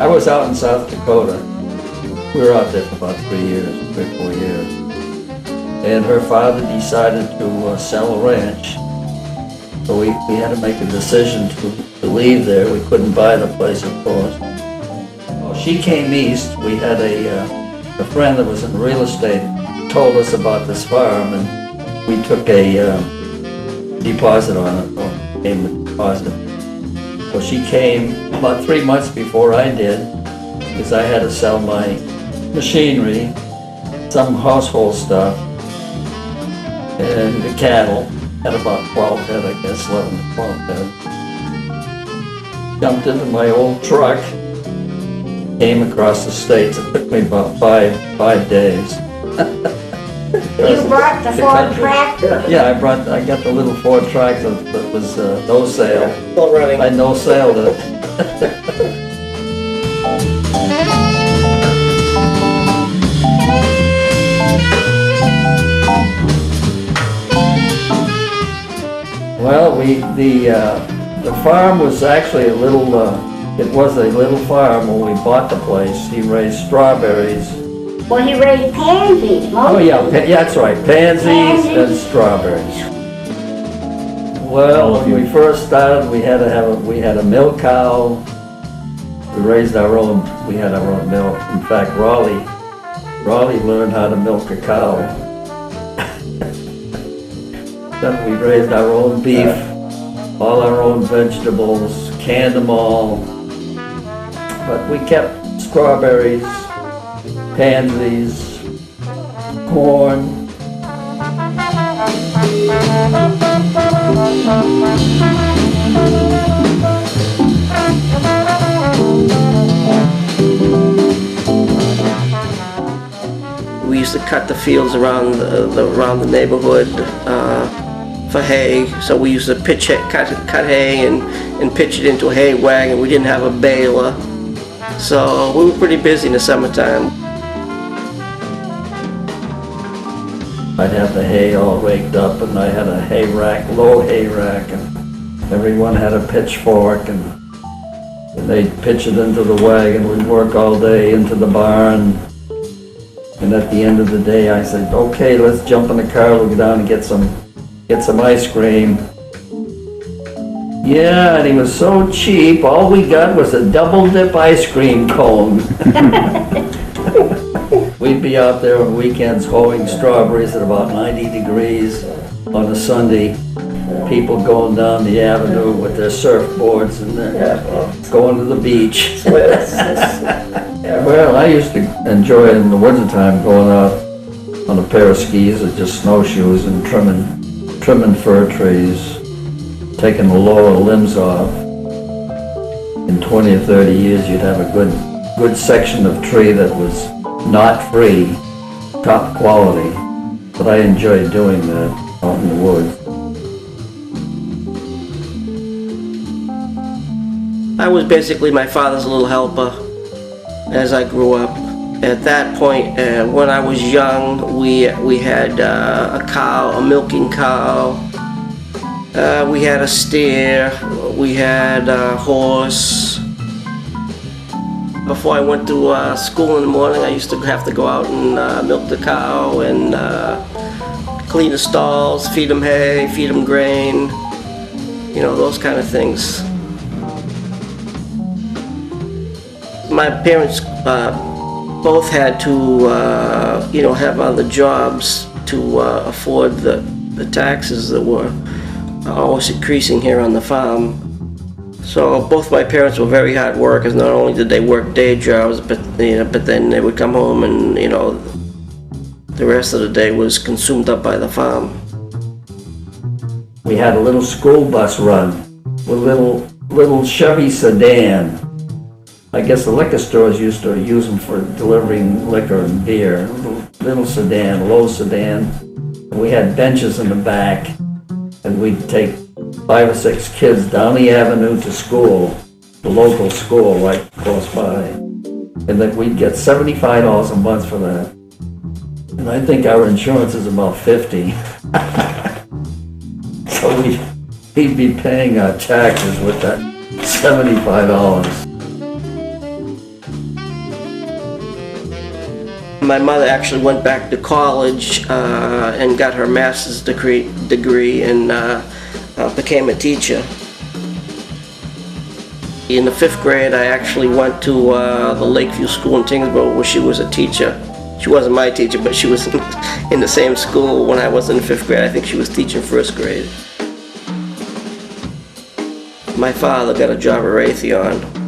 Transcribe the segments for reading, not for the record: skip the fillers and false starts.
I was out in South Dakota. We were out there for about 3 years, 3 or 4 years. And her father decided to sell a ranch. So we had to make a decision to leave there. We couldn't buy the place, of course. Well, she came east. We had a friend that was in real estate told us about this farm, and we took a deposit on it, or came with a deposit. So she came about 3 months before I did, because I had to sell my machinery, some household stuff, and the cattle. Had about 12 head, I guess, 11 to 12 head. Jumped into my old truck, came across the states. It took me about five days. You brought the Ford tractor? Yeah, I got the little Ford tractor that was no sale. Still running. I no sailed it. Well, the farm was actually a little, it was a little farm when we bought the place. He raised strawberries. Well, he raised pansies, Oh yeah, that's right, pansies and Pansies. strawberries. Well, when we first started, we had a milk cow. We raised we had our own milk. In fact, Raleigh learned how to milk a cow. Then we raised our own beef, all our own vegetables, canned them all. But we kept strawberries, pansies, corn. We used to cut the fields around the neighborhood for hay. So we used to cut hay and pitch it into a hay wagon. We didn't have a baler, so we were pretty busy in the summertime. I'd have the hay all raked up, and I had a hay rack, low hay rack, and everyone had a pitchfork, and they'd pitch it into the wagon. We'd work all day into the barn, and at the end of the day, I said, "Okay, let's jump in the car. We'll go down and get some ice cream." Yeah, and he was so cheap. All we got was a double dip ice cream cone. We'd be out there on weekends hoeing strawberries at about 90 degrees on a Sunday. People going down the avenue with their surfboards and going to the beach. Well, I used to enjoy it in the wintertime going out on a pair of skis or just snowshoes and trimming fir trees, taking the lower limbs off. In 20 or 30 years, you'd have a good section of tree that was not free, top quality, but I enjoyed doing that out in the woods. I was basically my father's little helper as I grew up. At that point, when I was young, we had a cow, a milking cow. We had a steer. We had a horse. Before I went to school in the morning, I used to have to go out and milk the cow and clean the stalls, feed them hay, feed them grain, my parents both had to, have other jobs to afford the taxes that were always increasing here on the farm. So both my parents were very hard workers. Not only did they work day jobs, but then they would come home and the rest of the day was consumed up by the farm. We had a little school bus run with little Chevy sedan. I guess the liquor stores used to use them for delivering liquor and beer. Little sedan, low sedan. We had benches in the back, and we'd take 5 or 6 kids down the avenue to school, the local school right close by. And then we'd get $75 a month for that. And I think our insurance is about $50. So he'd be paying our taxes with that $75. My mother actually went back to college and got her master's degree and became a teacher. In the 5th grade, I actually went to the Lakeview School in Tingsboro where she was a teacher. She wasn't my teacher, but she was in the same school when I was in the 5th grade. I think she was teaching 1st grade. My father got a job at Raytheon.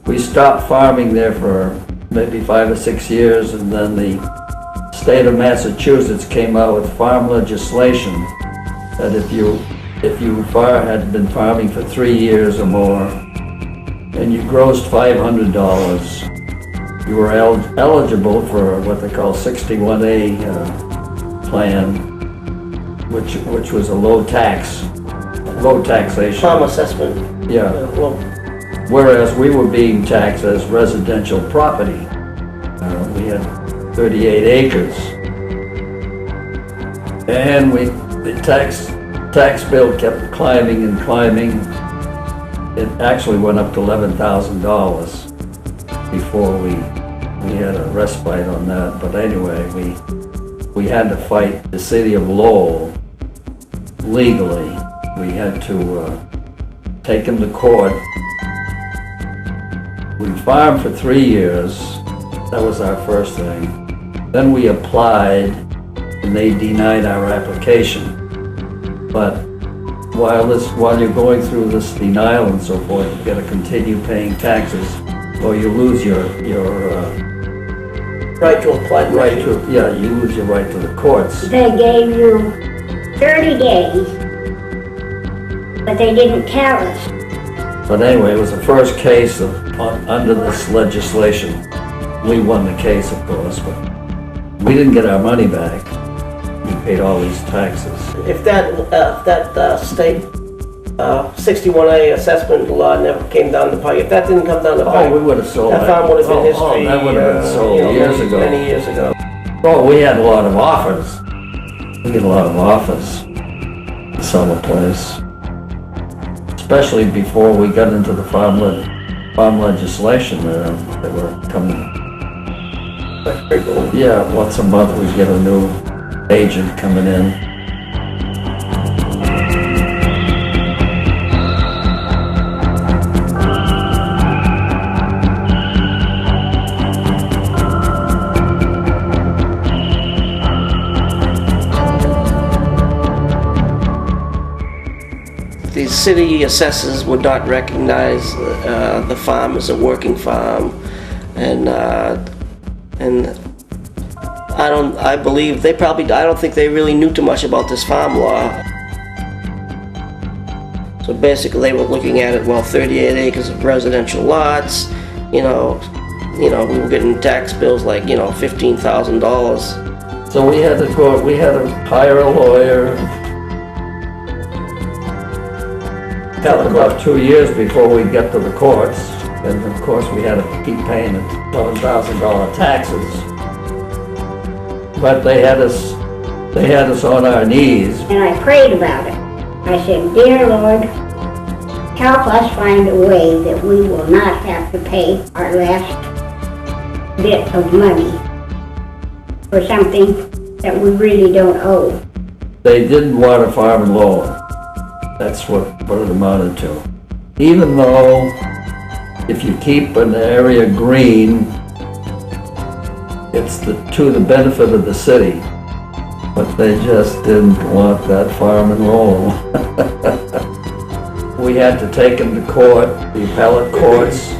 We stopped farming there for maybe 5 or 6 years, and then the state of Massachusetts came out with farm legislation that if you had been farming for 3 years or more and you grossed $500, you were eligible for what they call 61A plan, which was a low taxation. Farm assessment. Yeah. Well, Whereas we were being taxed as residential property. We had 38 acres. And the tax bill kept climbing and climbing. It actually went up to $11,000 before we had a respite on that. But anyway, we had to fight the city of Lowell legally. We had to take them to court. We farmed for 3 years. That was our first thing. Then we applied and they denied our application. But while you're going through this denial and so forth, you gotta continue paying taxes or you lose your right to apply. you lose your right to the courts. They gave you 30 days, but they didn't tell us. But anyway, it was the first case under this legislation. We won the case, of course, but we didn't get our money back. We paid all these taxes. If that state 61A assessment law never came down the pike, if that didn't come down the pike, Oh, we would have sold that farm would have been history. that would have been sold years ago. Many years ago. Oh, we had a lot of offers. We had a lot of offers to sell the place. Especially before we got into the farm legislation that were coming. That's pretty cool. Yeah, once a month we get a new agent coming in. The city assessors would not recognize the farm as a working farm, and and I believe I don't think they really knew too much about this farm law. So basically they were looking at it, well, 38 acres of residential lots, we were getting tax bills like, $15,000. So we had to hire a lawyer. That was about 2 years before we get to the courts, and of course we had to keep paying the $7,000 taxes. But they had us on our knees. And I prayed about it. I said, "Dear Lord, help us find a way that we will not have to pay our last bit of money for something that we really don't owe." They didn't want to farm in Lowell. That's what it amounted to. Even though if you keep an area green, it's to the benefit of the city. But they just didn't want that farm in Lowell. We had to take them to court, the appellate courts,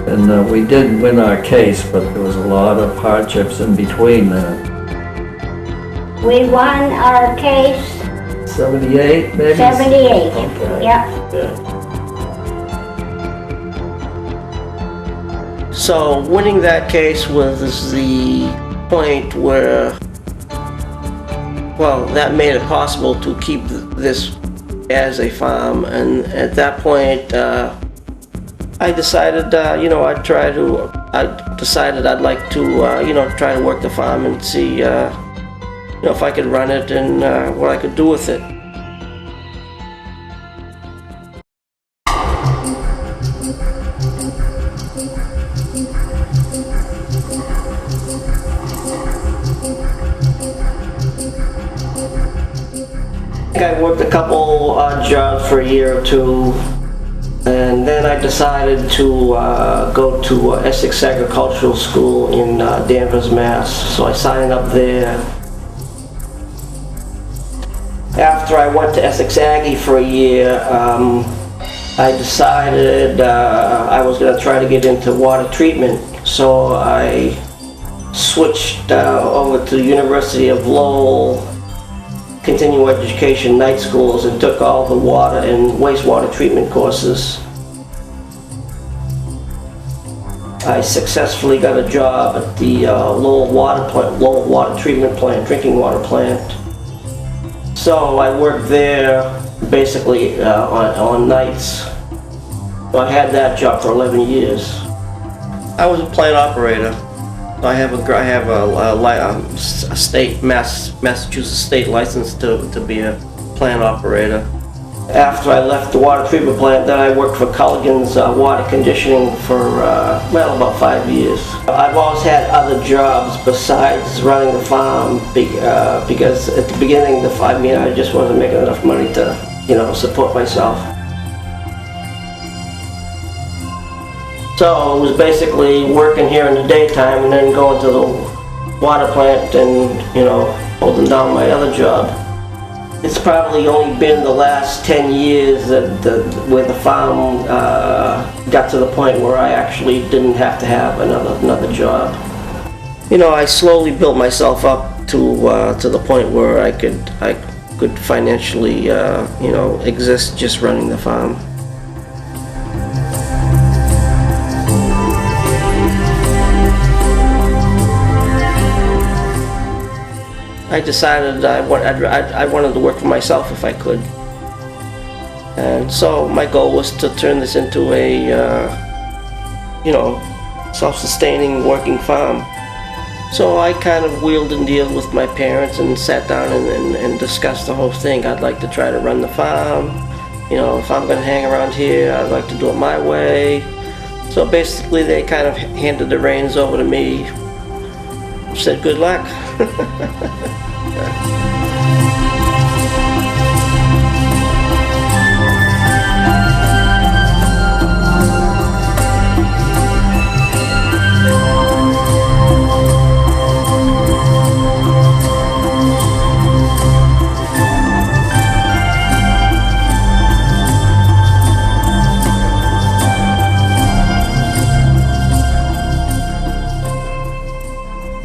and we did win our case, but there was a lot of hardships in between that. We won our case 78, maybe? 78. Okay. Yep. Yeah. So winning that case was the point where, well, that made it possible to keep this as a farm, and at that point I decided I'd like to try to work the farm and see if I could run it and what I could do with it. I worked a couple odd jobs for a year or two, and then I decided to go to Essex Agricultural School in Danvers, Mass. So I signed up there. After I went to Essex Aggie for a year, I decided I was going to try to get into water treatment. So I switched over to the University of Lowell continuing education night schools and took all the water and wastewater treatment courses. I successfully got a job at the Lowell water treatment plant, drinking water plant. So I worked there basically on nights. I had that job for 11 years. I was a plant operator. I have a Massachusetts state license to be a plant operator. After I left the water treatment plant, then I worked for Culligan's water conditioning for about 5 years. I've always had other jobs besides running the farm because at the beginning of the 5 years I just wasn't making enough money to support myself. So it was basically working here in the daytime and then going to the water plant and, holding down my other job. It's probably only been the last 10 years where the farm got to the point where I actually didn't have to have another job. I slowly built myself up to the point where I could financially, exist just running the farm. I decided I wanted to work for myself if I could. And so my goal was to turn this into a, self-sustaining working farm. So I kind of wheeled and dealed with my parents and sat down and discussed the whole thing. I'd like to try to run the farm. If I'm going to hang around here, I'd like to do it my way. So basically they kind of handed the reins over to me, said good luck.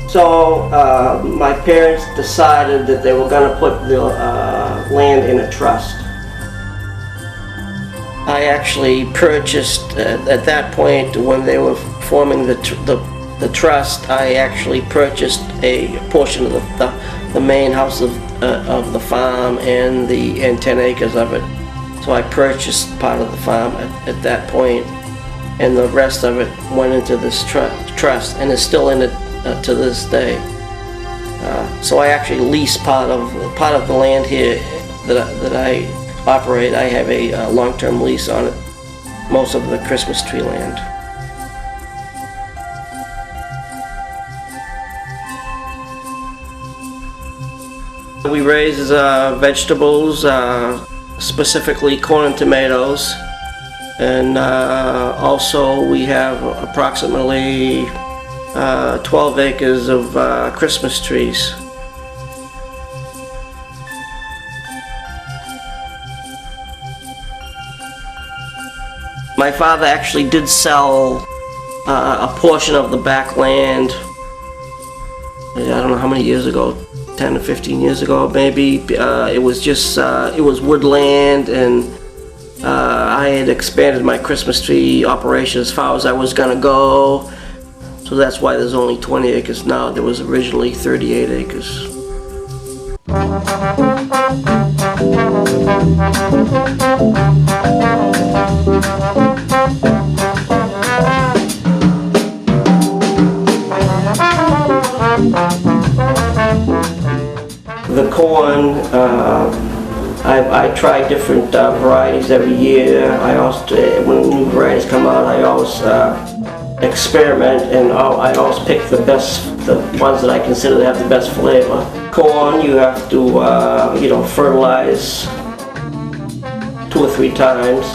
So my parents decided that they were going to put the land in a trust. I actually purchased, at that point when they were forming the trust, I actually purchased a portion of the main house of the farm and the 10 acres of it. So I purchased part of the farm at that point, and the rest of it went into this trust and is still in it to this day. So I actually lease part of the land here that I operate. I have a long-term lease on it, most of the Christmas tree land. We raise vegetables, specifically corn and tomatoes, and also we have approximately 12 acres of Christmas trees. My father actually did sell a portion of the back land, I don't know how many years ago, 10 or 15 years ago maybe. It was just, it was woodland, and I had expanded my Christmas tree operation as far as I was gonna go. So that's why there's only 20 acres now. There was originally 38 acres. The corn, I try different varieties every year. I also, when new varieties come out, I always experiment, and I always pick the ones that I consider to have the best flavor. Corn, you have to, fertilize 2 or 3 times,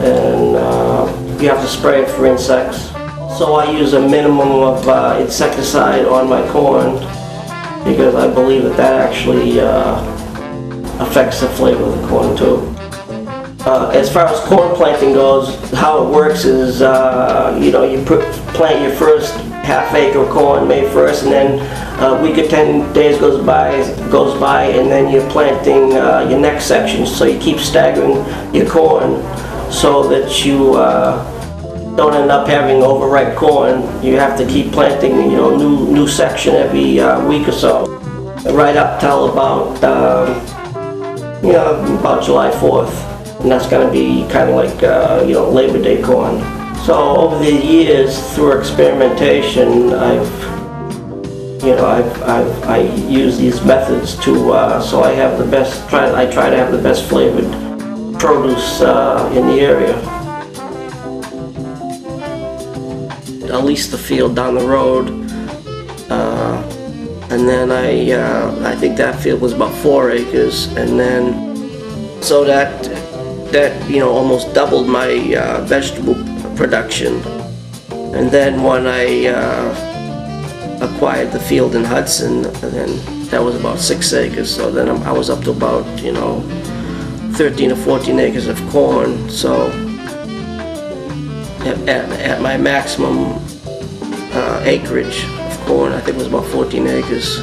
and you have to spray it for insects. So I use a minimum of insecticide on my corn, because I believe that actually affects the flavor of the corn too. As far as corn planting goes, how it works is, you plant your first half-acre of corn May 1st, and then a week or 10 days goes by, and then you're planting your next section. So you keep staggering your corn so that you don't end up having overripe corn. You have to keep planting, new section every week or so, right up till about July 4th. And that's going to be kind of like, Labor Day corn. So over the years, through experimentation, I use these methods to, so I have the best, I try to have the best flavored produce in the area. I leased the field down the road, and then I think that field was about 4 acres, and then, so that almost doubled my vegetable production. And then when I acquired the field in Hudson, then that was about 6 acres. So then I was up to about 13 or 14 acres of corn. So at my maximum acreage of corn, I think it was about 14 acres.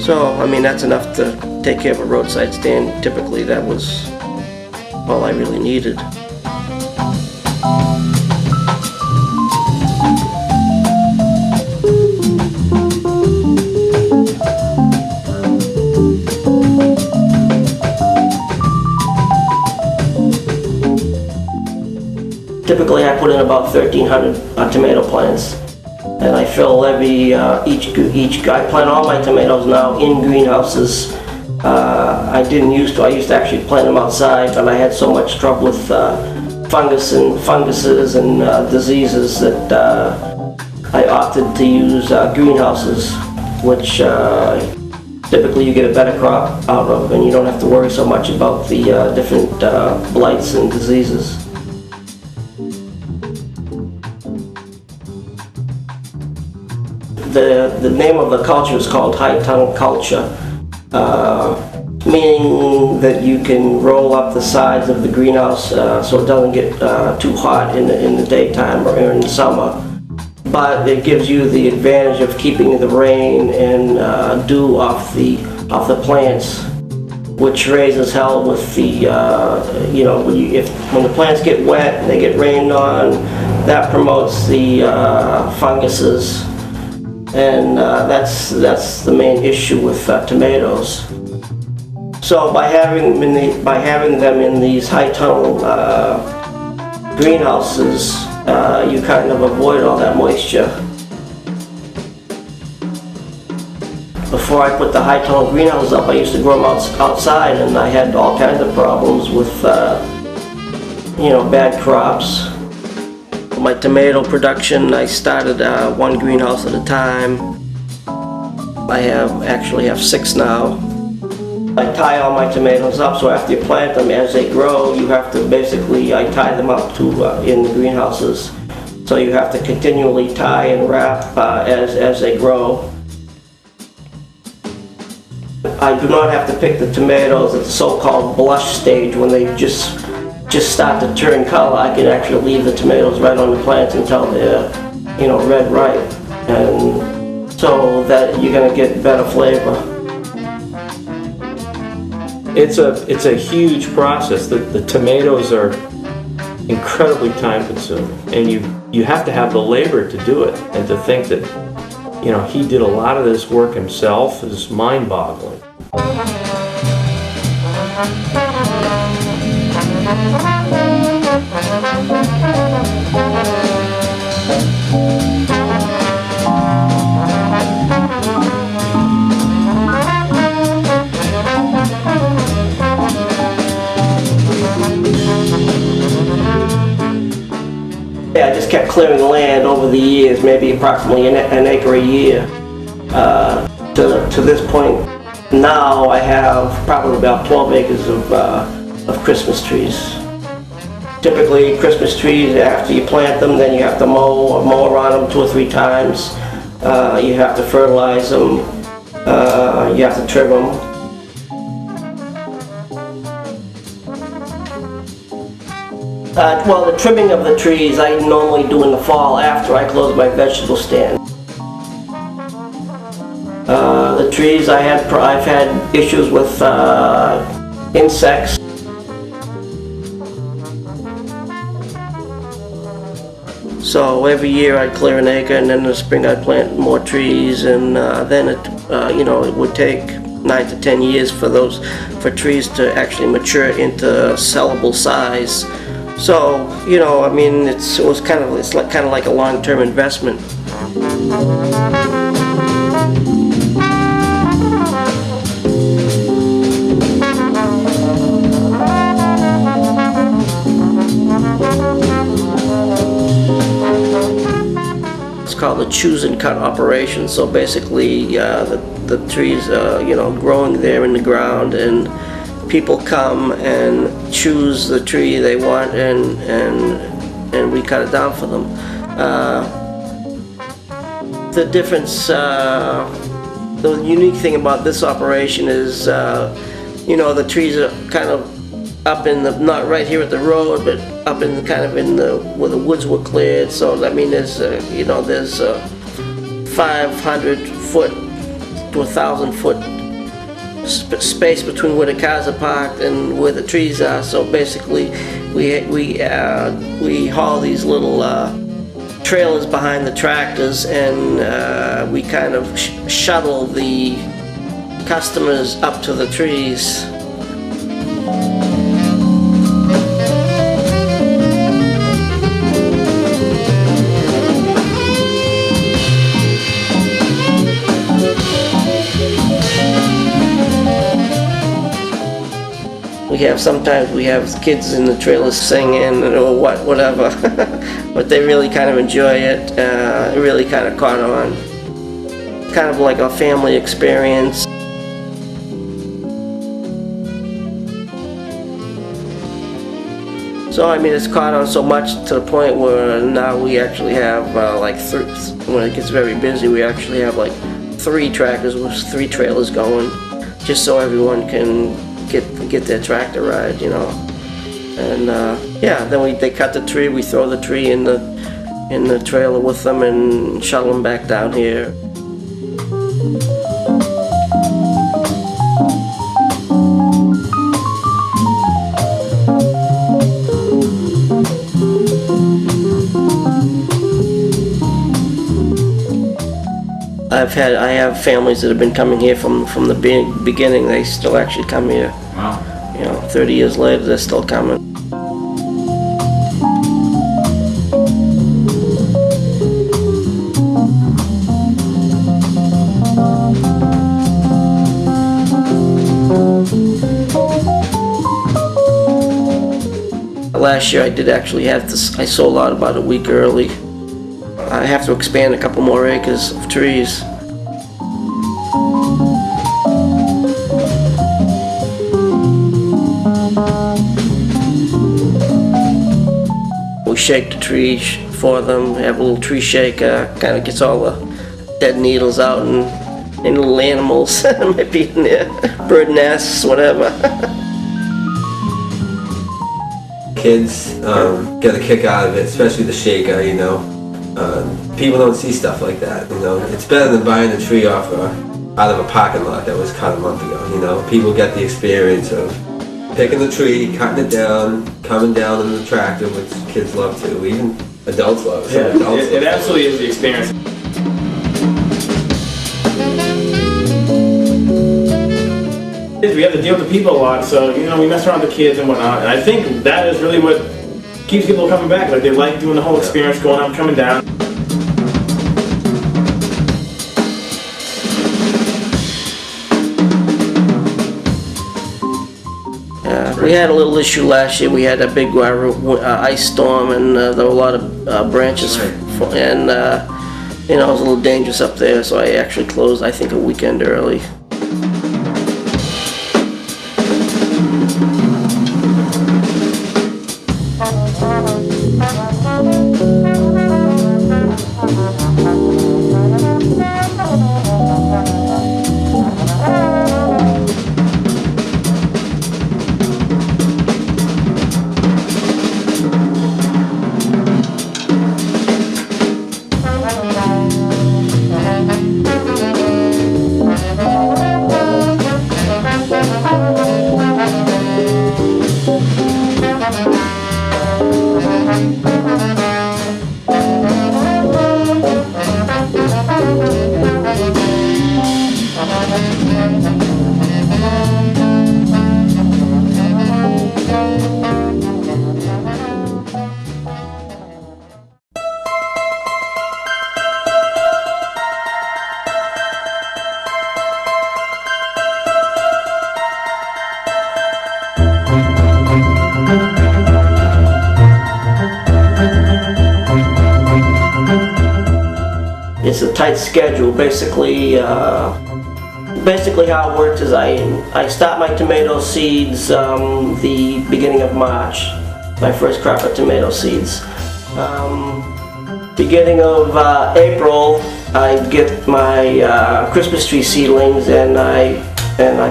So that's enough to take care of a roadside stand. Typically that was all I really needed. Typically I put in about 1,300 tomato plants, and I fill each I plant all my tomatoes now in greenhouses. I used to actually plant them outside, but I had so much trouble with funguses and diseases that I opted to use greenhouses, which typically you get a better crop out of, and you don't have to worry so much about the different blights and diseases. The name of the culture is called high-tongue culture, meaning that you can roll up the sides of the greenhouse so it doesn't get too hot in the daytime or in the summer. but it gives you the advantage of keeping the rain and dew off the plants, which raises hell with the when the plants get wet and they get rained on, that promotes the funguses, and that's the main issue with tomatoes. So by having them in these high tunnel greenhouses, you kind of avoid all that moisture. Before I put the high tunnel greenhouses up, I used to grow them outside, and I had all kinds of problems with bad crops. My tomato production, I started one greenhouse at a time. I actually have 6 now. I tie all my tomatoes up, so after you plant them, as they grow, you have to basically, I tie them up in the greenhouses. So you have to continually tie and wrap as they grow. I do not have to pick the tomatoes at the so-called blush stage when they just start to turn color. I can actually leave the tomatoes right on the plants until they're, red ripe, and so that you're going to get better flavor. It's a huge process. The tomatoes are incredibly time consuming, and you have to have the labor to do it, and to think that he did a lot of this work himself is mind-boggling. Yeah, I just kept clearing land over the years, maybe approximately an acre a year. To this point now, I have probably about 12 acres of Christmas trees. Typically, Christmas trees, after you plant them, then you have to mow around them 2 or 3 times. You have to fertilize them. You have to trim them. Well, the trimming of the trees I normally do in the fall after I close my vegetable stand. The trees I've had issues with insects. So every year I'd clear an acre, and then in the spring I'd plant more trees, and then it would take 9 to 10 years for trees to actually mature into sellable size. So it was kind of like a long-term investment. It's called the choose and cut operation. So basically, the trees, growing there in the ground, and people come and choose the tree they want, and we cut it down for them. The difference, the unique thing about this operation is, the trees are kind of up in not right here at the road, but up in where the woods were cleared. So I mean, there's 500 foot to 1,000 foot space between where the cars are parked and where the trees are. So basically, we haul these little trailers behind the tractors, and we kind of shuttle the customers up to the trees. Sometimes we have kids in the trailers singing or whatever, but they really kind of enjoy it. It really kind of caught on. Kind of like a family experience. So I mean, it's caught on so much to the point where now we actually have when it gets very busy, we actually have like 3 tractors with 3 trailers going, just so everyone can get their tractor ride, And then they cut the tree. We throw the tree in in the trailer with them and shuttle them back down here. I have families that have been coming here from the beginning. They still actually come here. Wow. 30 years later, they're still coming. Last year I did actually have this, I sold out about a week early. I have to expand a couple more acres of trees. We shake the tree for them, have a little tree shaker, kind of gets all the dead needles out and any little animals might be in there, bird nests, whatever. Kids get a kick out of it, especially the shaker, people don't see stuff like that, It's better than buying a tree off out of a parking lot that was cut a month ago, People get the experience of picking the tree, cutting it down, coming down in the tractor, which kids love too, even adults love it. Yeah, Some adults it love absolutely is the experience. We have to deal with the people a lot, so we mess around with the kids and whatnot, and I think that is really what keeps people coming back. Like, they like doing the whole experience, going up, coming down. We had a little issue last year. We had a big ice storm, and there were a lot of branches, and it was a little dangerous up there, so I actually closed, I think, a weekend early. It's a tight schedule. Basically how it works is I start my tomato seeds the beginning of March, my first crop of tomato seeds. Beginning of April, I get my Christmas tree seedlings and I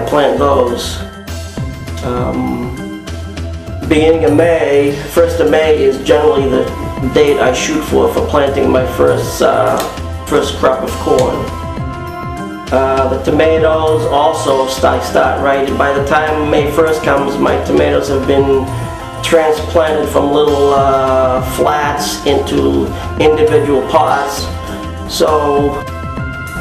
plant those. Beginning of May, 1st of May is generally the date I shoot for planting my first crop of corn. The tomatoes also I start right. By the time May 1st comes, my tomatoes have been transplanted from little flats into individual pots. So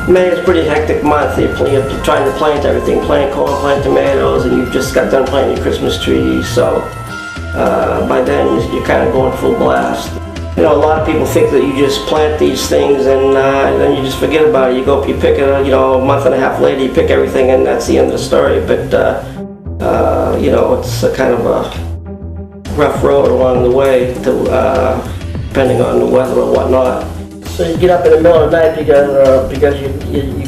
May is a pretty hectic month. You're trying to plant everything, plant corn, plant tomatoes, and you've just got done planting your Christmas trees. So by then you're kind of going full blast. A lot of people think that you just plant these things and then you just forget about it. You go up, you pick it, a month and a half later, you pick everything, and that's the end of the story. But it's a kind of a rough road along the way, depending on the weather and whatnot. So you get up in the middle of the night because you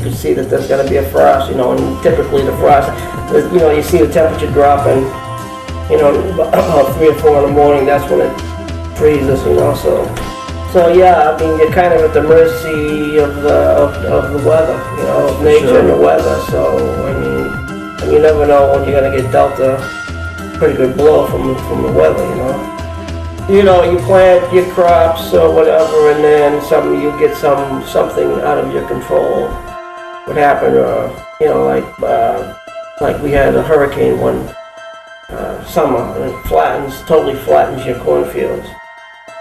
can see that there's going to be a frost, and typically the frost, you see the temperature drop, and about 3 or 4 in the morning, that's when it freezes, so yeah, I mean, you're kind of at the mercy of the weather, of nature and the weather. So and you never know when you're gonna get dealt a pretty good blow from the weather, you know, you plant your crops or whatever, and then you get something out of your control. What happened, you know, like we had a hurricane one summer, and it totally flattens your cornfields.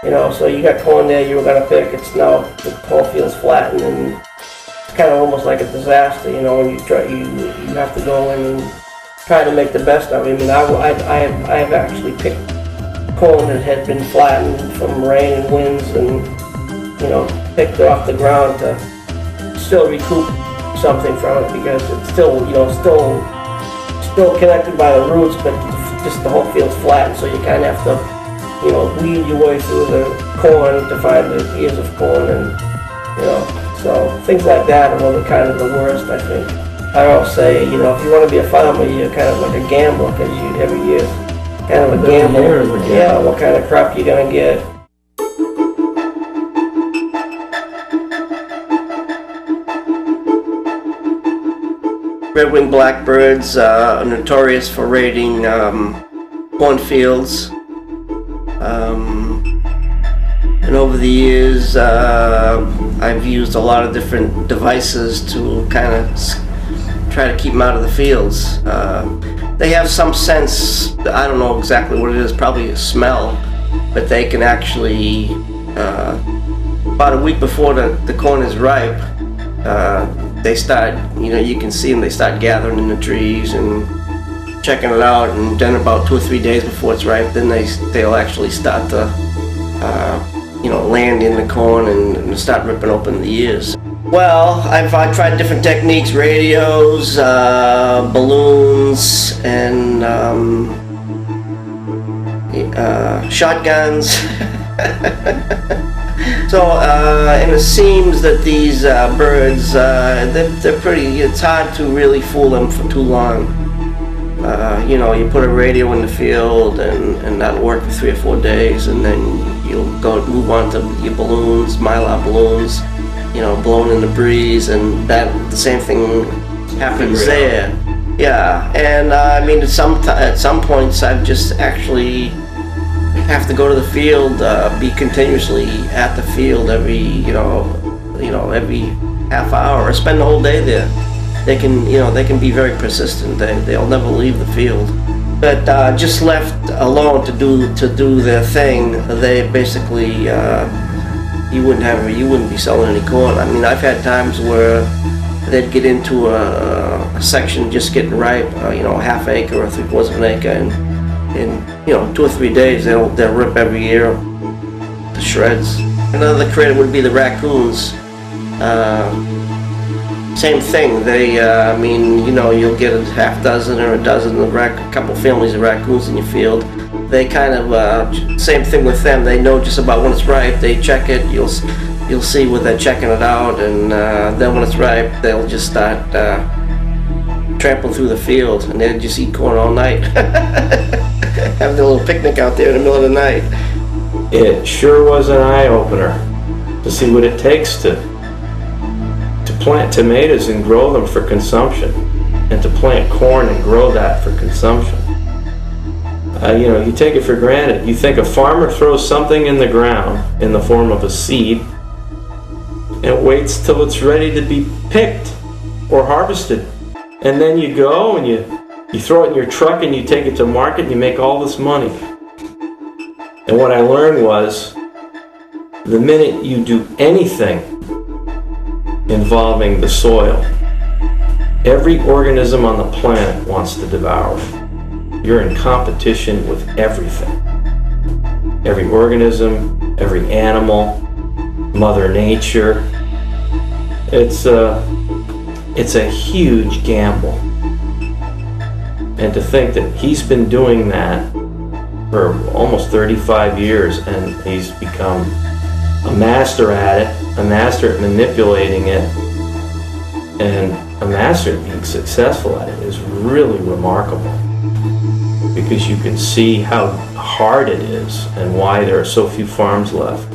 You know, so you got corn there you were gonna pick, it's now, the whole field's flattened, and it's kind of almost like a disaster, you know, when you have to go in and try to make the best of it. I mean, I've actually picked corn that had been flattened from rain and winds, and, you know, picked it off the ground to still recoup something from it, because it's still, you know, still connected by the roots, but just the whole field's flattened, so you kind of have to, you know, weed your way through the corn to find the ears of corn, and, you know, so things like that are one of kind of the worst, I think. I always say, you know, if you want to be a farmer, you're kind of like a gambler, because every year, kind of a gamble. Yeah, what kind of crop you're gonna get. Red-winged blackbirds are notorious for raiding cornfields. And over the years, I've used a lot of different devices to kind of try to keep them out of the fields. They have some sense, I don't know exactly what it is, probably a smell, but they can actually, about a week before the corn is ripe, they start, you know, you can see them, they start gathering in the trees and checking it out, and then about 2 or 3 days before it's ripe, then they'll actually start to, you know, land in the corn and start ripping open the ears. Well, I've tried different techniques, radios, balloons, and shotguns. So, and it seems that these birds, they're pretty, it's hard to really fool them for too long. You know, you put a radio in the field and that'll work for 3 or 4 days, and then you'll move on to your balloons, mylar balloons, you know, blowing in the breeze, and the same thing happens there. Yeah, and I mean, at some points I've just actually have to go to the field, be continuously at the field every half hour, or spend the whole day there. They can be very persistent. They'll never leave the field. But just left alone to do their thing, they basically you wouldn't be selling any corn. I mean, I've had times where they'd get into a section just getting ripe, you know, a half acre or 3/4 of an acre, and in, you know, 2 or 3 days they'll rip every ear to shreds. Another critter would be the raccoons. Same thing. They, I mean, you know, you'll get a half dozen or a dozen of a couple families of raccoons in your field. They kind of, same thing with them. They know just about when it's ripe. They check it. You'll see where they're checking it out, and then when it's ripe, they'll just start trampling through the field, and they'll just eat corn all night. Have their little picnic out there in the middle of the night. It sure was an eye-opener to see what it takes to plant tomatoes and grow them for consumption, and to plant corn and grow that for consumption. You know, you take it for granted. You think a farmer throws something in the ground in the form of a seed and waits till it's ready to be picked or harvested. And then you go and you throw it in your truck and you take it to market and you make all this money. And what I learned was, the minute you do anything involving the soil, every organism on the planet wants to devour it. You're in competition with everything. Every organism, every animal, Mother Nature. It's a huge gamble. And to think that he's been doing that for almost 35 years, and he's become a master at it, a master at manipulating it, and a master at being successful at it is really remarkable. Because you can see how hard it is and why there are so few farms left.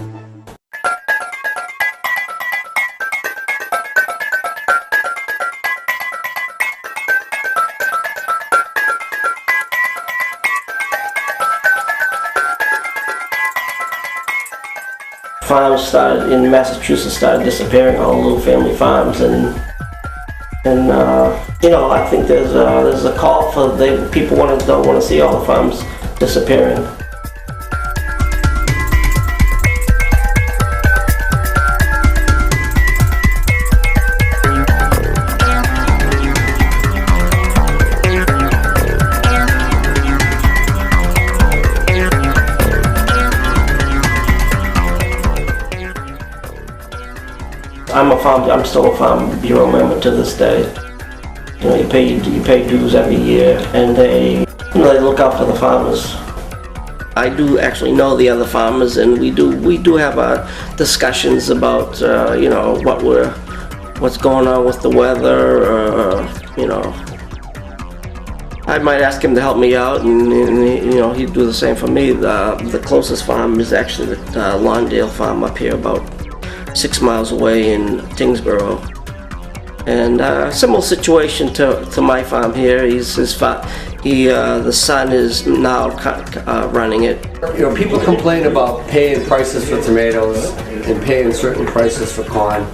farms started in Massachusetts started disappearing, all the little family farms, and you know, I think there's a call for people don't want to see all the farms disappearing. I'm still a Farm Bureau member to this day. You know, you pay dues every year, and they look out for the farmers. I do actually know the other farmers, and we do have discussions about you know, what's going on with the weather. You know, I might ask him to help me out, and you know, he'd do the same for me. The closest farm is actually the Lawndale farm up here, about 6 miles away in Tingsboro, and similar situation to my farm here. The son is now running it. You know, people complain about paying prices for tomatoes and paying certain prices for corn,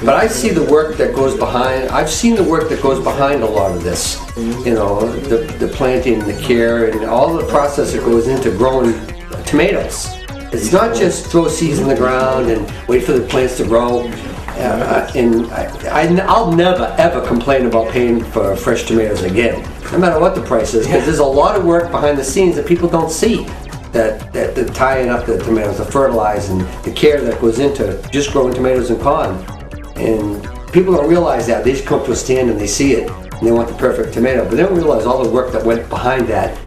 but I see the work that goes behind. I've seen the work that goes behind a lot of this. You know, the planting, the care, and all the process that goes into growing tomatoes. It's not just throw seeds in the ground and wait for the plants to grow. And I'll never ever complain about paying for fresh tomatoes again, no matter what the price is, because there's a lot of work behind the scenes that people don't see. That tying up the tomatoes, the fertilizing, the care that goes into just growing tomatoes and corn. And people don't realize that. They just come to a stand and they see it and they want the perfect tomato, but they don't realize all the work that went behind that.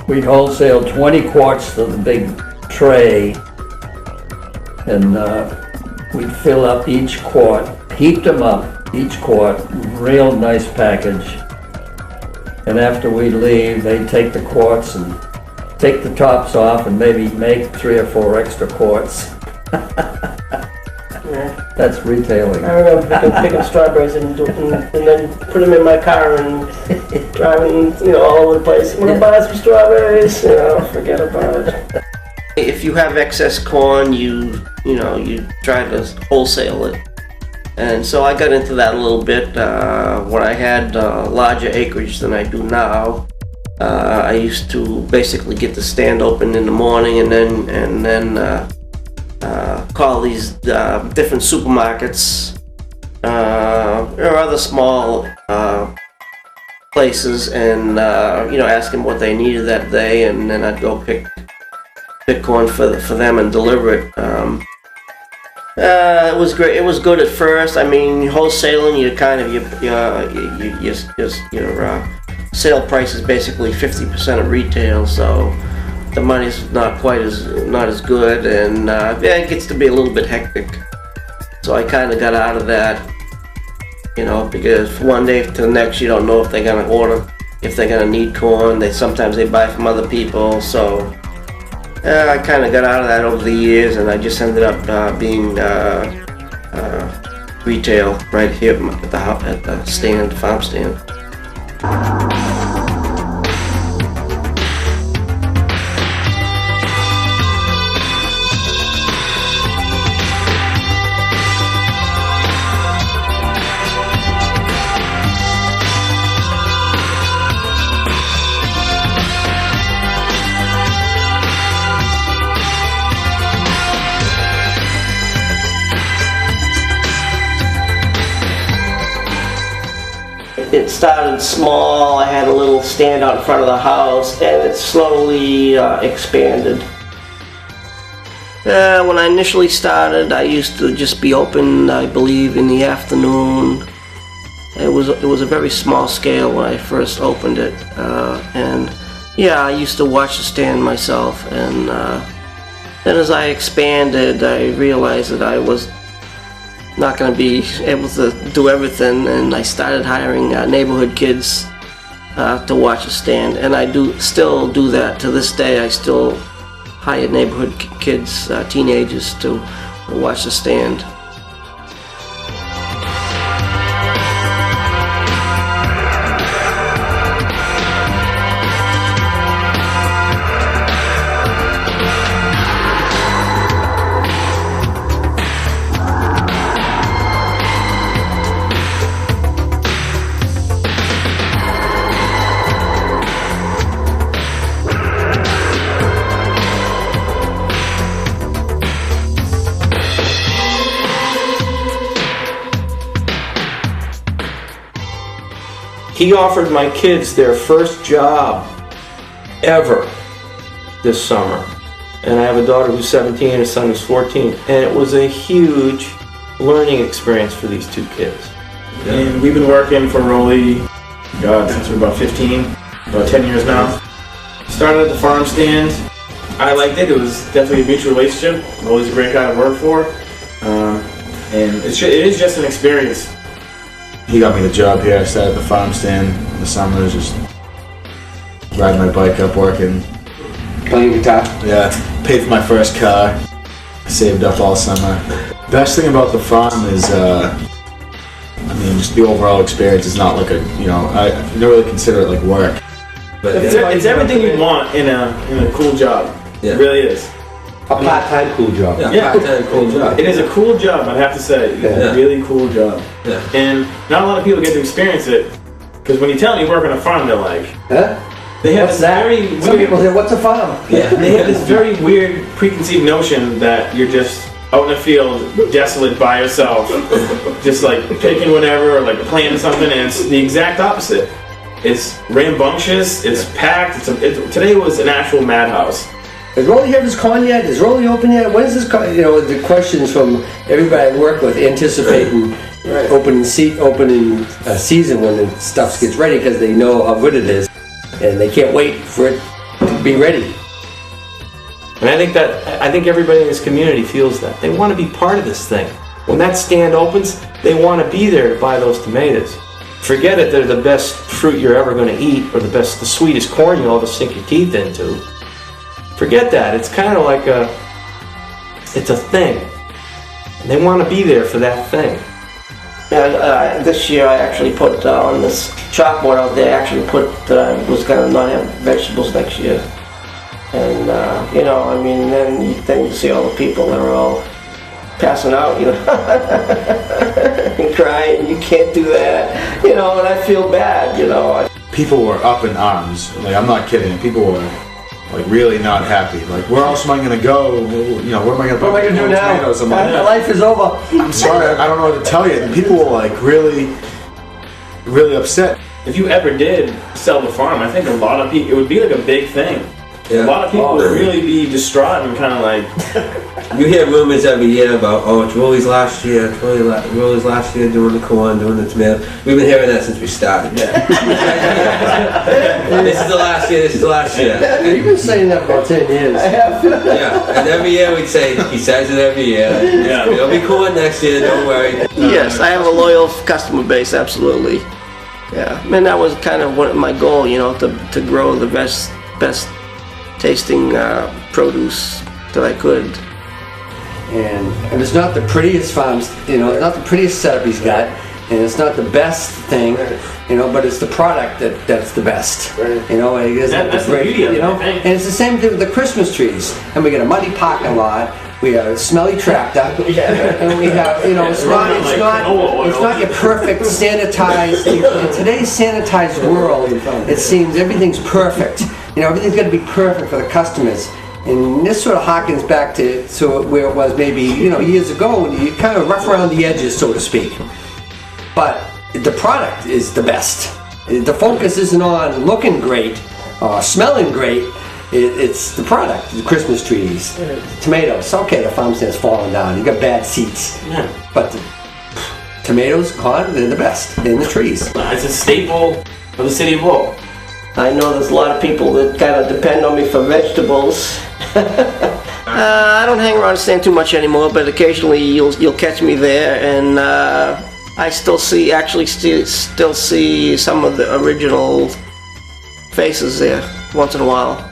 We'd wholesale 20 quarts to the big tray, and we'd fill up each quart, heap them up, each quart, real nice package. And after we'd leave, they'd take the quarts and take the tops off and maybe make 3 or 4 extra quarts. Yeah. That's retailing. I remember picking strawberries and then put them in my car and driving, you know, all over the place. Want to buy some strawberries? You know, forget about it. If you have excess corn, you try to wholesale it. And so I got into that a little bit when I had larger acreage than I do now. I used to basically get the stand open in the morning and then call these different supermarkets or other small places and ask them what they needed that day, and then I'd go pick corn for them and deliver it. It was great. It was good at first. I mean, wholesaling, your sale price is basically 50% of retail, so the money's not as good, and it gets to be a little bit hectic. So I kind of got out of that, because from one day to the next, you don't know if they're gonna order, if they're gonna need corn. Sometimes they buy from other people, so I kind of got out of that over the years, and I just ended up being retail right here at the stand, farm stand. It started small. I had a little stand out in front of the house, and it slowly expanded. When I initially started, I used to just be open, I believe, in the afternoon. It was a very small scale when I first opened it, and yeah, I used to watch the stand myself. And then as I expanded, I realized that I was not going to be able to do everything, and I started hiring neighborhood kids to watch the stand, and I still do that to this day. I still hire neighborhood kids, teenagers, to watch the stand. He offered my kids their first job ever this summer. And I have a daughter who's 17 and a son who's 14. And it was a huge learning experience for these two kids. And we've been working for Rolly, God, since we're about 15, about 10 years now. Started at the farm stand. I liked it. It was definitely a mutual relationship. Rolly's a great guy to work for. And it is just an experience. He got me the job here. I started at the farm stand in the summers, just riding my bike up, working. Playing guitar. Yeah, paid for my first car. I saved up all summer. Best thing about the farm is, just the overall experience is not like I don't really consider it like work. But It's everything you want in a cool job. Yeah. It really is. A part-time cool job. Yeah. part-time cool job. It is a cool job, I'd have to say. It's Yeah. a really cool job. Yeah. And not a lot of people get to experience it. Because when you tell them you work on a farm, they're like, Huh? they have What's this that? very Some weird, people say, what's a farm? Yeah. they have this very weird preconceived notion that you're just out in a field, desolate by yourself, just like picking whatever or like planting something, and it's the exact opposite. It's rambunctious, it's packed, today was an actual madhouse. Does Rolly have his con yet? Is Rolly open yet? When is this con? The questions from everybody I work with anticipating opening season when the stuff gets ready because they know how good it is and they can't wait for it to be ready. And I think everybody in this community feels that. They want to be part of this thing. When that stand opens, they want to be there to buy those tomatoes. Forget it, they're the best fruit you're ever going to eat or the sweetest corn you'll ever sink your teeth into. Forget that. It's kind of like it's a thing. And they want to be there for that thing. And this year I actually put on this chalkboard out there, I actually put that I was going to not have vegetables next year. And, then you see all the people that are all passing out, and crying, you can't do that, and I feel bad, People were up in arms. Like, I'm not kidding. People were like really not happy. Like, where else am I gonna go? Where am I gonna? What am I going to do now? Tomatoes? I'm My like, life is over. I'm sorry, I don't know what to tell you. And people were like really, really upset. If you ever did sell the farm, I think a lot of people, it would be like a big thing. Yeah. A lot of people would really be distraught and kind of like, You hear rumors every year about, it's Rolly's last year, Rolly's last year doing the corn, doing the tomato. We've been hearing that since we started. This is the last year, this is the last year. You've been saying that for 10 years. Yeah, and every year we'd say, he says it every year. Yeah. It'll be corn next year, don't worry. Yes, I have a loyal customer base, absolutely. Yeah, and that was kind of my goal, to grow the best tasting produce that I could. And it's not the prettiest farms, not the prettiest setup he's got, and it's not the best thing, but it's the product that's the best. It is That's the beauty of it, I think. And it's the same thing with the Christmas trees. And we get a muddy parking lot, we have a smelly tractor, and we have, it's not your perfect sanitized. In today's sanitized world, it seems everything's perfect. Everything's got to be perfect for the customers. And this sort of harkens back to where it was maybe, years ago, when you kind of rough around the edges, so to speak. But the product is the best. The focus isn't on looking great or smelling great. It's the product, the Christmas trees, tomatoes. Okay, the farm stand's falling down. You got bad seats. Yeah. But the tomatoes, corn, they're the best in the trees. it's a staple of the city of Lowell. I know there's a lot of people that kind of depend on me for vegetables. I don't hang around the stand too much anymore, but occasionally you'll catch me there, and I still see some of the original faces there once in a while.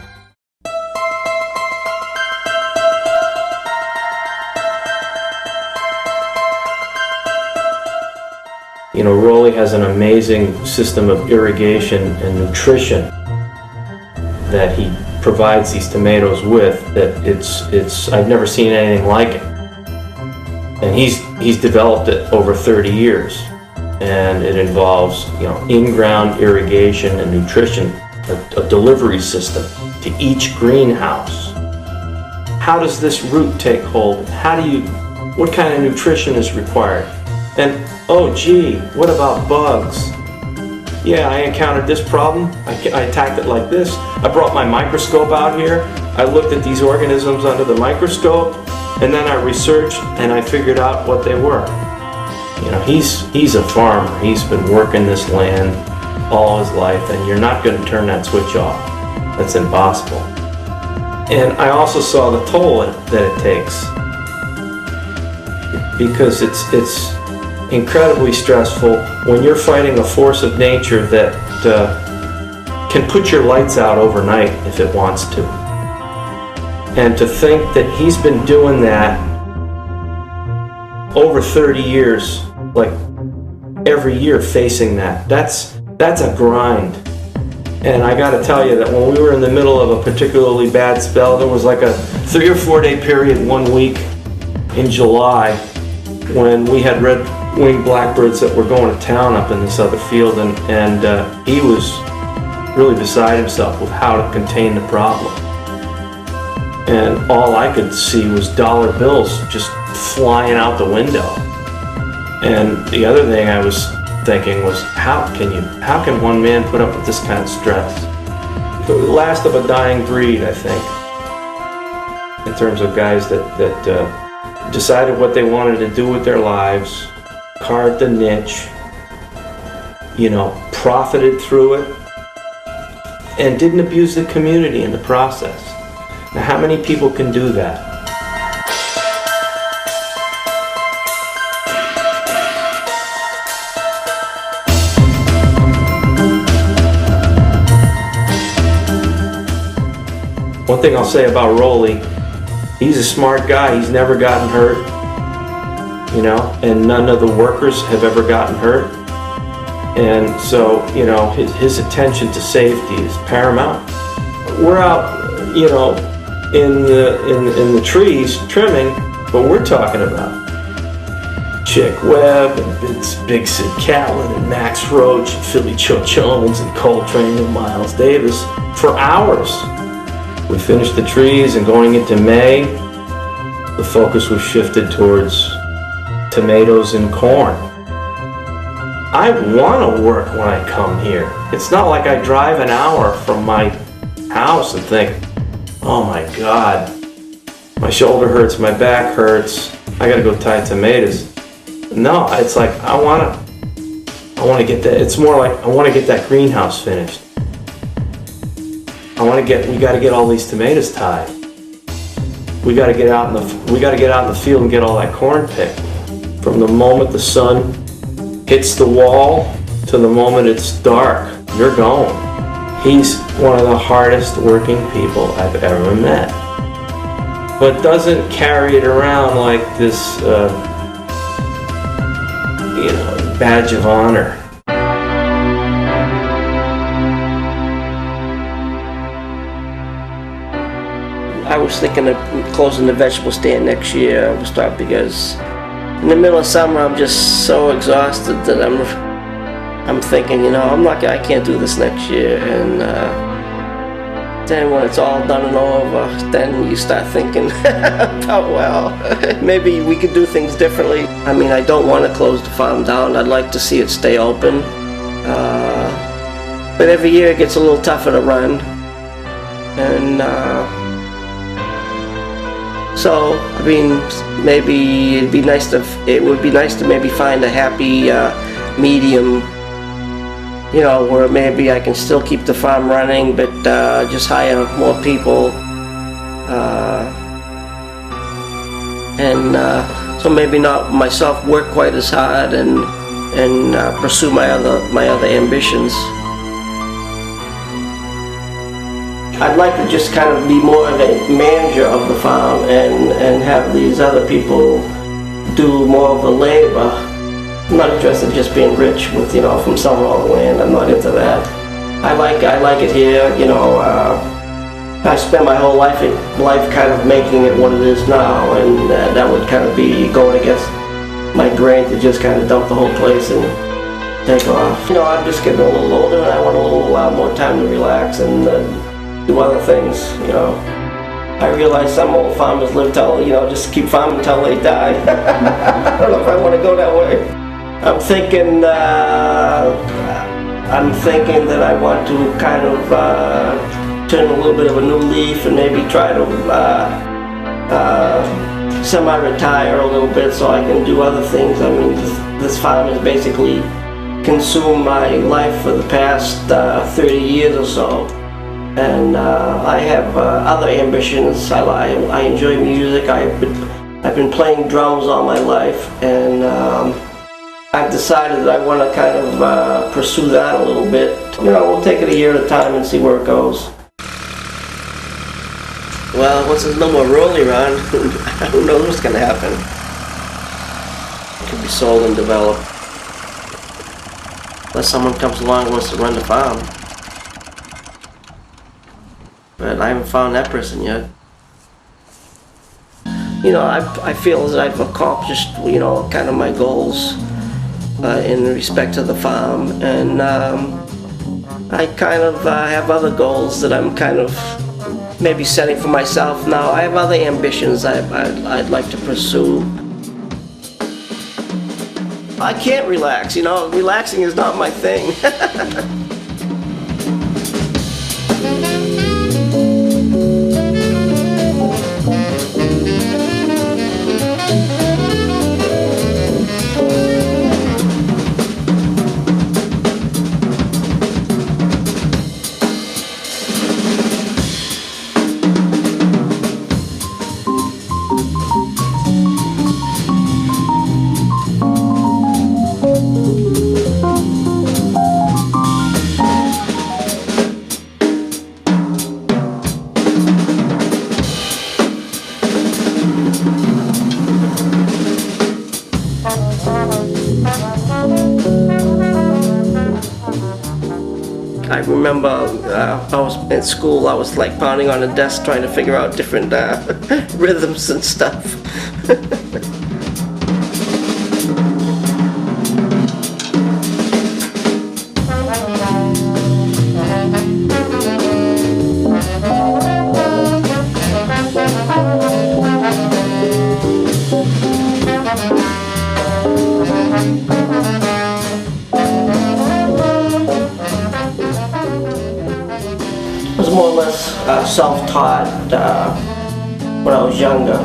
Rolly has an amazing system of irrigation and nutrition that he provides these tomatoes with, that it's I've never seen anything like it. And he's developed it over 30 years. And it involves, in-ground irrigation and nutrition, a delivery system to each greenhouse. How does this root take hold? What kind of nutrition is required? And, oh gee, what about bugs? yeah, I encountered this problem, I attacked it like this. I brought my microscope out here, I looked at these organisms under the microscope, and then I researched and I figured out what they were. You know, he's a farmer. He's been working this land all his life, and you're not going to turn that switch off. That's impossible. And I also saw the toll that it takes, because it's incredibly stressful when you're fighting a force of nature that can put your lights out overnight if it wants to. And to think that he's been doing that over 30 years, like every year facing that's a grind. And I gotta tell you that when we were in the middle of a particularly bad spell, there was like a 3 or 4 day period one week in July when we had red-winged blackbirds that were going to town up in this other field, and he was really beside himself with how to contain the problem. And all I could see was dollar bills just flying out the window. And the other thing I was thinking was, how can one man put up with this kind of stress? The last of a dying breed, I think, in terms of guys that decided what they wanted to do with their lives, carved a niche, you know, profited through it, and didn't abuse the community in the process. Now, how many people can do that? One thing I'll say about Rolly, he's a smart guy. He's never gotten hurt, you know, and none of the workers have ever gotten hurt. And so, you know, his attention to safety is paramount. We're out, you know, in the trees trimming, but we're talking about Chick Webb and Big Sid Catlin and Max Roach and Philly Cho Jones and Coltrane and Miles Davis for hours. We finished the trees, and going into May, the focus was shifted towards tomatoes and corn. I want to work when I come here. It's not like I drive an hour from my house and think, oh my God, my shoulder hurts, my back hurts, I gotta go tie tomatoes. No, it's like I want to get that. It's more like I want to get that greenhouse finished. We got to get all these tomatoes tied. We got to get out in the field and get all that corn picked. From the moment the sun hits the wall to the moment it's dark, you're going. He's one of the hardest working people I've ever met, but doesn't carry it around like this, badge of honor. I was thinking of closing the vegetable stand next year. I was thought because in the middle of summer I'm just so exhausted that I'm thinking, I can't do this next year. And then when it's all done and over, then you start thinking about, well, maybe we could do things differently. I mean, I don't want to close the farm down. I'd like to see it stay open. But every year it gets a little tougher to run. And so, I mean, maybe it would be nice to maybe find a happy medium, where maybe I can still keep the farm running, but just hire more people, and so maybe not myself work quite as hard and pursue my other ambitions. I'd like to just kind of be more of a manager of the farm and have these other people do more of the labor. I'm not interested in just being rich with, from selling all the land. I'm not into that. I like it here, I spent my whole life kind of making it what it is now, and that would kind of be going against my grain to just kind of dump the whole place and take off. I'm just getting a little older and I want a little more time to relax and do other things, I realize some old farmers live till, just keep farming until they die. I don't know if I want to go that way. I'm thinking I'm thinking that I want to kind of turn a little bit of a new leaf and maybe try to semi-retire a little bit so I can do other things. I mean, this farm has basically consumed my life for the past 30 years or so. And I have other ambitions. I enjoy music. I've been playing drums all my life, and I've decided that I want to kind of pursue that a little bit. You know, we'll take it a year at a time and see where it goes. Well, once there's no more rolling around, who knows what's going to happen. It could be sold and developed. Unless someone comes along and wants to run the farm. But I haven't found that person yet. You know, I feel as I've accomplished, you know, kind of my goals in respect to the farm. And I kind of have other goals that I'm kind of maybe setting for myself now. I have other ambitions I'd like to pursue. I can't relax, you know, relaxing is not my thing. I remember I was in school, I was like pounding on the desk trying to figure out different rhythms and stuff. I was more or less self-taught when I was younger,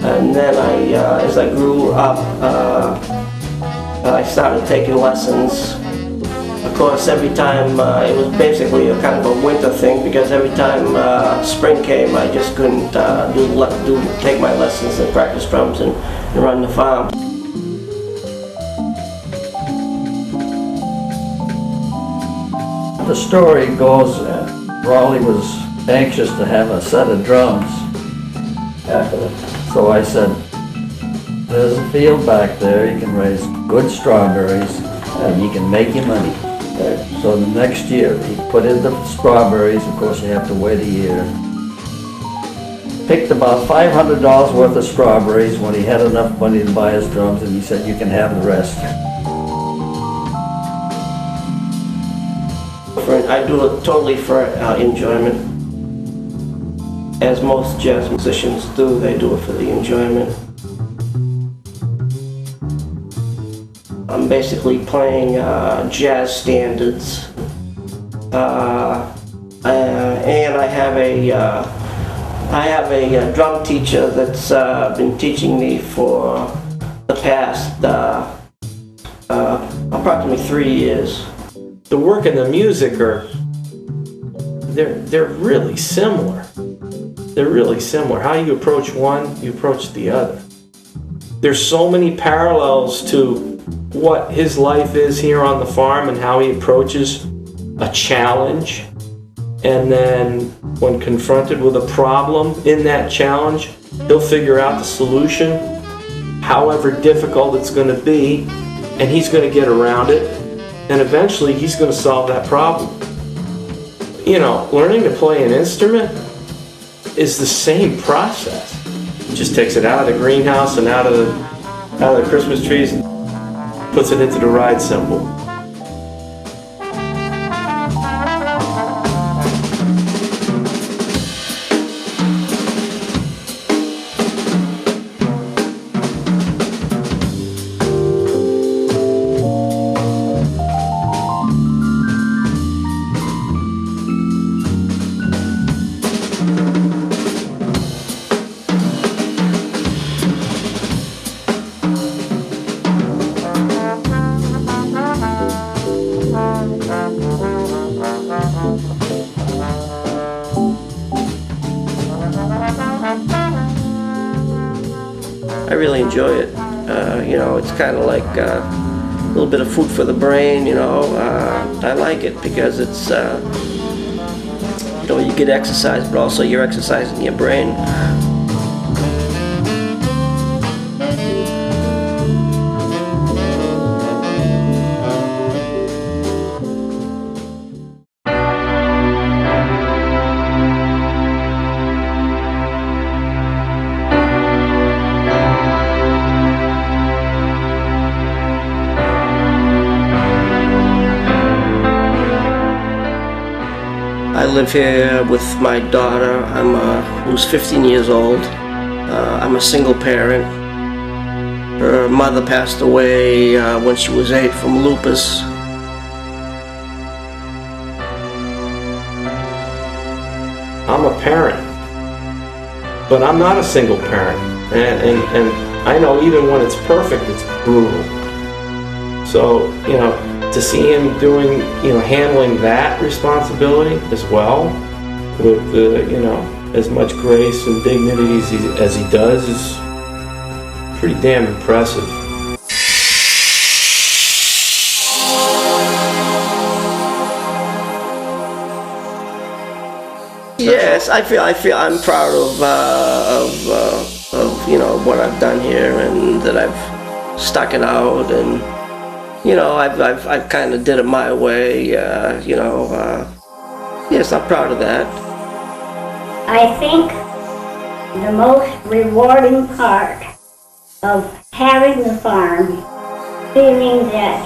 and then as I grew up, I started taking lessons. Of course, every time it was basically a kind of a winter thing because every time spring came, I just couldn't take my lessons and practice drums and run the farm. The story goes Raleigh was anxious to have a set of drums. So I said, there's a field back there, you can raise good strawberries and you can make your money. So the next year he put in the strawberries, of course you have to wait a year. Picked about $500 worth of strawberries when he had enough money to buy his drums, and he said, you can have the rest. I do it totally for enjoyment. As most jazz musicians do, they do it for the enjoyment. I'm basically playing jazz standards. And I have a drum teacher that's been teaching me for the past approximately 3 years. The work and the music they're really similar. They're really similar. How you approach one, you approach the other. There's so many parallels to what his life is here on the farm and how he approaches a challenge. And then when confronted with a problem in that challenge, he'll figure out the solution, however difficult it's going to be, and he's going to get around it. And eventually he's going to solve that problem. You know, learning to play an instrument is the same process. He just takes it out of the greenhouse and out of the Christmas trees and puts it into the ride cymbal. really enjoy it. It's kind of like a little bit of food for the brain. I like it because it's you get exercise, but also you're exercising your brain. I live here with my daughter, who's 15 years old. I'm a single parent. Her mother passed away when she was 8 from lupus. I'm a parent, but I'm not a single parent. And I know even when it's perfect, it's brutal. So, to see him doing, handling that responsibility as well, with, as much grace and dignity as he does is pretty damn impressive. Yes, I'm proud of what I've done here, and that I've stuck it out, and I've kind of did it my way. Yes, I'm proud of that. I think the most rewarding part of having the farm, feeling that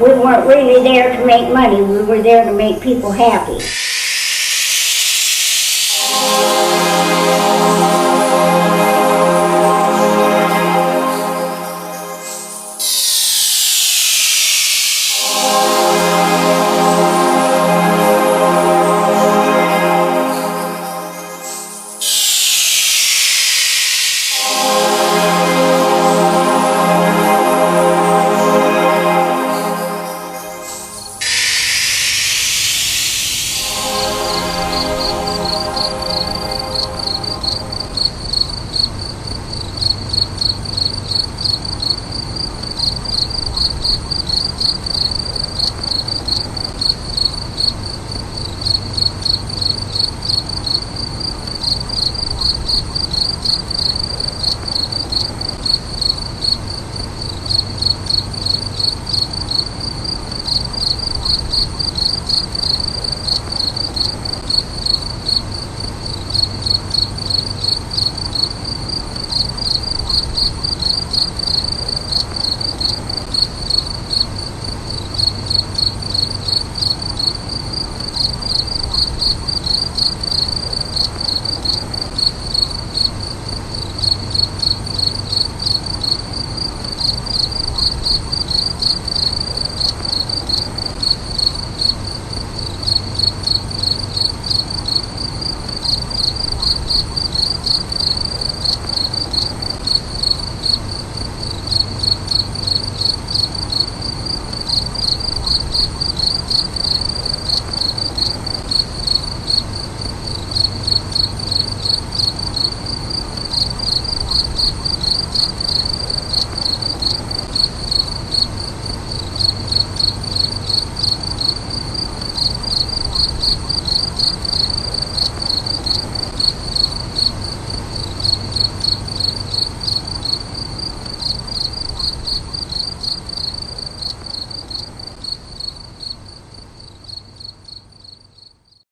we weren't really there to make money, we were there to make people happy.